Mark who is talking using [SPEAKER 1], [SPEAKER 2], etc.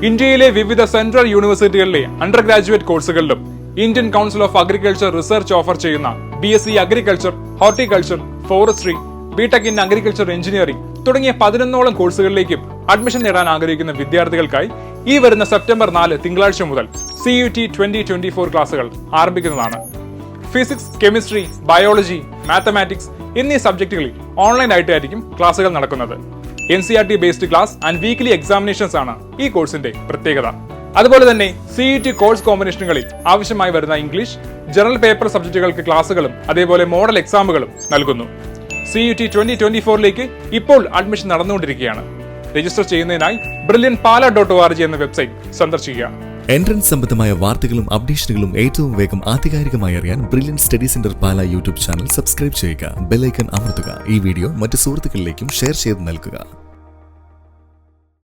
[SPEAKER 1] ഇന്ത്യയിലെ വിവിധ സെൻട്രൽ യൂണിവേഴ്സിറ്റികളിലെ അണ്ടർ ഗ്രാജുവേറ്റ് കോഴ്സുകളിലും Indian council of agriculture research offer ചെയ്യുന്ന BSc agriculture, horticulture, forestry, BTech in agriculture engineering തുടങ്ങിയ 11ഓളം കോഴ്സുകളിലേക്കും അഡ്മിഷൻ നേടാൻ ആഗ്രഹിക്കുന്ന വിദ്യാർത്ഥികൾക്കായി ഈ വരുന്ന സെപ്റ്റംബർ 4 തിങ്കളാഴ്ച മുതൽ CUT 2024 ക്ലാസുകൾ ആരംഭിക്കുന്നതാണ്. ഫിസിക്സ്, കെമിസ്ട്രി, ബയോളജി, മാത്തമാറ്റിക്സ് എന്നീ സബ്ജക്റ്റുകളിൽ ഓൺലൈൻ ആയിട്ടായിരിക്കും ക്ലാസുകൾ നടക്കുന്നത്. NCERT based class and weekly examinations ആണ് ഈ കോഴ്സിന്റെ പ്രത്യേകത. അതുപോലെ തന്നെ CUT കോഴ്സ് കോമ്പിനേഷനുകളിൽ ആവശ്യമായി വരുന്ന ഇംഗ്ലീഷ്, ജനറൽ പേപ്പർ സബ്ജക്റ്റുകൾക്ക് ക്ലാസുകളും അതേപോലെ മോഡൽ എക്സാമുകളും നൽകുന്നു. CUT 2024ലേക്ക് ഇപ്പോൾ അഡ്മിഷൻ നടന്നുകൊണ്ടിരിക്കുകയാണ്. രജിസ്റ്റർ ചെയ്യുന്നതിനായി brilliantpala.org എന്ന വെബ്സൈറ്റ് സന്ദർശിക്കുക.
[SPEAKER 2] എൻട്രൻസ് സംബന്ധമായ വാർത്തകളും അപ്ഡേഷനുകളും ഏറ്റവും വേഗം ആധികാരികമായി അറിയാൻ ബ്രില്യന്റ് സ്റ്റഡി സെന്റർ പാല യൂട്യൂബ് ചാനൽ സബ്സ്ക്രൈബ് ചെയ്യുക. ബെൽ ഐക്കൺ അമർത്തുക. ഈ വീഡിയോ മറ്റു സുഹൃത്തുക്കളിലേക്കും ഷെയർ ചെയ്ത് നൽകുക.